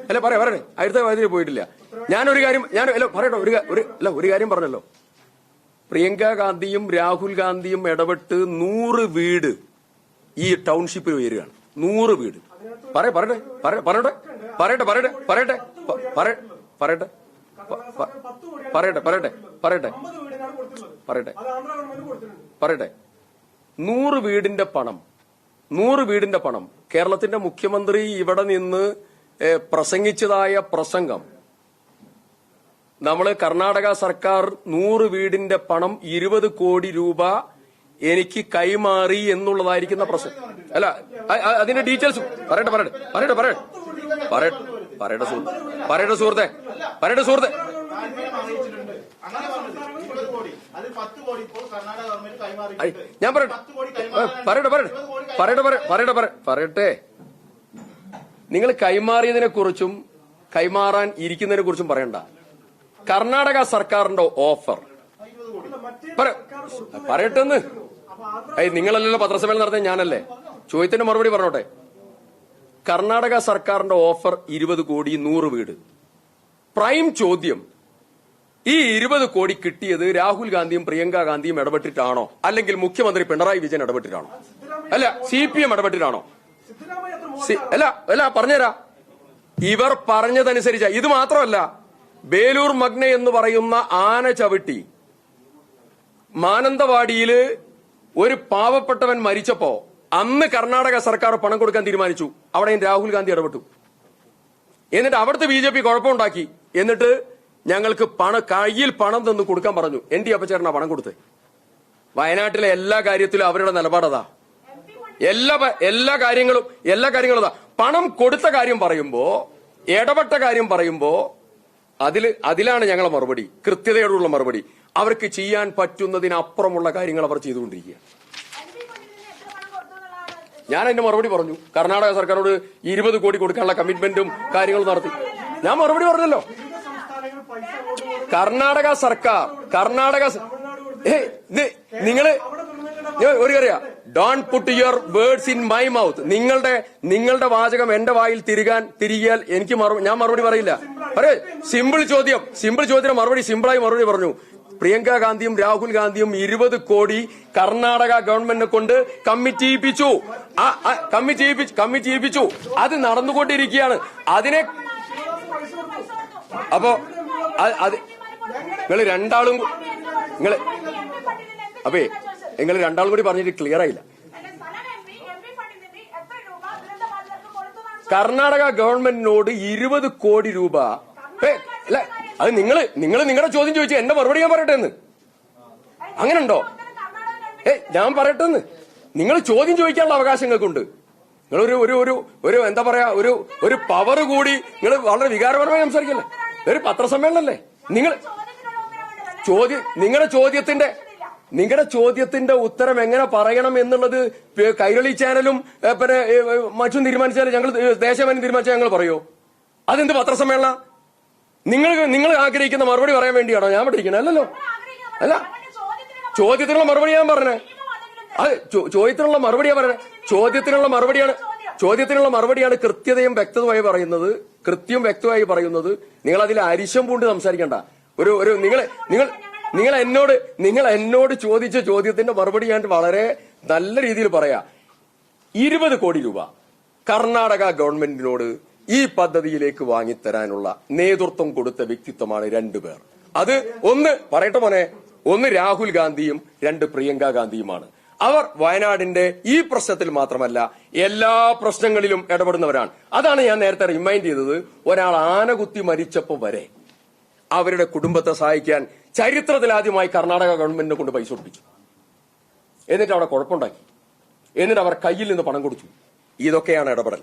അല്ല പറയണേ അടുത്ത കാര്യത്തിൽ പോയിട്ടില്ല. ഞാനൊരു കാര്യം പറയട്ടോ, ഒരു കാര്യം പറഞ്ഞല്ലോ. പ്രിയങ്ക ഗാന്ധിയും രാഹുൽ ഗാന്ധിയും ഇടപെട്ട് 100 വീട് ഈ ടൗൺഷിപ്പിൽ ഉയരുകയാണ്. 100 വീട്. പറയട്ടെ പറയട്ടെ 100 വീടിന്റെ പണം കേരളത്തിന്റെ മുഖ്യമന്ത്രി ഇവിടെ നിന്ന് പ്രസംഗിച്ചതായ പ്രസംഗം നമ്മള് കർണാടക സർക്കാർ 100 വീടിന്റെ പണം 20 കോടി രൂപ എനിക്ക് കൈമാറി എന്നുള്ളതായിരിക്കുന്ന പ്രസംഗം. അല്ല അതിന്റെ ഡീറ്റെയിൽസ് പറയട്ടെ സുഹൃത്തെ. ഞാൻ പറയട്ടെ. നിങ്ങൾ കൈമാറിയതിനെ കുറിച്ചും കൈമാറാൻ ഇരിക്കുന്നതിനെ കുറിച്ചും പറയണ്ട. കർണാടക സർക്കാരിന്റെ ഓഫർ പറയട്ടെന്ന്. നിങ്ങളല്ലല്ലോ പത്രസമ്മേളനം നടത്തിയ, ഞാനല്ലേ. ചോദ്യത്തിന്റെ മറുപടി പറഞ്ഞോട്ടെ. കർണാടക സർക്കാരിന്റെ ഓഫർ 20 കോടി 100 വീട്. പ്രൈം ചോദ്യം, ഈ 20 കോടി കിട്ടിയത് രാഹുൽ ഗാന്ധിയും പ്രിയങ്ക ഗാന്ധിയും ഇടപെട്ടിട്ടാണോ, അല്ലെങ്കിൽ മുഖ്യമന്ത്രി പിണറായി വിജയൻ ഇടപെട്ടിട്ടാണോ, അല്ല CPM ഇടപെട്ടിട്ടാണോ? അല്ല പറഞ്ഞുതരാ. ഇവർ പറഞ്ഞതനുസരിച്ച. ഇത് മാത്രമല്ല, ബേലൂർ മഗ്ന എന്ന് പറയുന്ന ആന ചവിട്ടി മാനന്തവാടിയില് ഒരു പാവപ്പെട്ടവൻ മരിച്ചപ്പോ അന്ന് കർണാടക സർക്കാർ പണം കൊടുക്കാൻ തീരുമാനിച്ചു. അവിടെയും രാഹുൽ ഗാന്ധി ഇടപെട്ടു. എന്നിട്ട് അവിടുത്തെ BJP കുഴപ്പമുണ്ടാക്കി. എന്നിട്ട് ഞങ്ങൾക്ക് കയ്യിൽ പണം തന്നു കൊടുക്കാൻ പറഞ്ഞു. ND അപ്പച്ചേട്ടനാ പണം കൊടുത്ത്. വയനാട്ടിലെ എല്ലാ കാര്യത്തിലും അവരുടെ നിലപാടതാ. എല്ലാ കാര്യങ്ങളും അതാ. പണം കൊടുത്ത കാര്യം പറയുമ്പോ, ഇടപെട്ട കാര്യം പറയുമ്പോ അതിലാണ് ഞങ്ങളെ മറുപടി, കൃത്യതയോടുള്ള മറുപടി. അവർക്ക് ചെയ്യാൻ പറ്റുന്നതിനപ്പുറമുള്ള കാര്യങ്ങൾ അവർ ചെയ്തുകൊണ്ടിരിക്കുക. ഞാൻ അതിന്റെ മറുപടി പറഞ്ഞു. കർണാടക സർക്കാരോട് 20 കോടി കൊടുക്കാനുള്ള കമ്മിറ്റ്മെന്റും കാര്യങ്ങളും നടത്തി. ഞാൻ മറുപടി പറഞ്ഞല്ലോ. കർണാടക നിങ്ങള് ഒരു കാര്യം, don't put your words in my mouth. നിങ്ങളുടെ വാചകം എന്റെ വായിൽ തിരികിയാൽ എനിക്ക് ഞാൻ മറുപടി പറയില്ല. സിമ്പിൾ ചോദ്യം മറുപടി സിമ്പിളായി മറുപടി പറഞ്ഞു. പ്രിയങ്ക ഗാന്ധിയും രാഹുൽ ഗാന്ധിയും 20 കോടി കർണാടക ഗവൺമെന്റിനെ കൊണ്ട് കമ്മിറ്റ് ചെയ്യിപ്പിച്ചു. അത് നടന്നുകൊണ്ടിരിക്കുകയാണ്. അതിനെ അപ്പോ നിങ്ങൾ രണ്ടാളും കൂടി പറഞ്ഞിട്ട് ക്ലിയർ ആയില്ല. കർണാടക ഗവൺമെന്റിനോട് 20 കോടി രൂപ. അല്ല, അത് നിങ്ങളുടെ ചോദ്യം ചോദിച്ചു എന്റെ മറുപടി ഞാൻ പറയട്ടെ എന്ന്. അങ്ങനെയുണ്ടോ? ഞാൻ പറയട്ടെ എന്ന്. നിങ്ങൾ ചോദ്യം ചോദിക്കാനുള്ള അവകാശങ്ങൾക്കുണ്ട്. നിങ്ങൾ ഒരു എന്താ പറയാ, ഒരു പവർ കൂടി നിങ്ങൾ വളരെ വികാരപരമായി സംസാരിക്കല്ലേ. ഒരു പത്രസമ്മേളനല്ലേ നിങ്ങളുടെ ചോദ്യത്തിന്റെ ഉത്തരം എങ്ങനെ പറയണം എന്നുള്ളത് കൈരളി ചാനലും പിന്നെ മറ്റും തീരുമാനിച്ചാൽ, ഞങ്ങൾ ദേശമനും തീരുമാനിച്ചാൽ ഞങ്ങൾ പറയോ? അതെന്ത് പത്രസമ്മേളന? നിങ്ങൾ ആഗ്രഹിക്കുന്ന മറുപടി പറയാൻ വേണ്ടിയാണോ ഞാൻ പഠിക്കുന്നത്? അല്ലല്ലോ. അല്ല, ചോദ്യത്തിനുള്ള മറുപടി ഞാൻ പറഞ്ഞേ. അത് ചോദ്യത്തിനുള്ള മറുപടിയാ പറഞ്ഞേ. ചോദ്യത്തിനുള്ള മറുപടിയാണ് കൃത്യതയും വ്യക്തമായി പറയുന്നത്. നിങ്ങൾ അതിൽ അരിശം പൂണ്ട് സംസാരിക്കണ്ട. നിങ്ങൾ എന്നോട് ചോദിച്ച ചോദ്യത്തിന്റെ മറുപടി ഞാൻ വളരെ നല്ല രീതിയിൽ പറയാ. 20 കോടി രൂപ കർണാടക ഗവൺമെന്റിനോട് ഈ പദ്ധതിയിലേക്ക് വാങ്ങിത്തരാനുള്ള നേതൃത്വം കൊടുത്ത വ്യക്തിത്വമാണ് 2 പേർ. അത് പറയട്ടെ മോനെ, ഒന്ന് രാഹുൽ ഗാന്ധിയും 2 പ്രിയങ്ക ഗാന്ധിയുമാണ്. അവർ വയനാടിന്റെ ഈ പ്രശ്നത്തിൽ മാത്രമല്ല എല്ലാ പ്രശ്നങ്ങളിലും ഇടപെടുന്നവരാണ്. അതാണ് ഞാൻ നേരത്തെ റിമൈൻഡ് ചെയ്തത്. ഒരാൾ ആനകുത്തി മരിച്ചപ്പോ വരെ അവരുടെ കുടുംബത്തെ സഹായിക്കാൻ ചരിത്രത്തിലാദ്യമായി കർണാടക ഗവൺമെന്റിനെ കൊണ്ട് പൈസ ഒപ്പിച്ചു. എന്നിട്ട് അവിടെ കുഴപ്പമുണ്ടാക്കി. എന്നിട്ട് അവർ കയ്യിൽ നിന്ന് പണം കൊടുത്തു. ഇതൊക്കെയാണ് ഇടപെടൽ.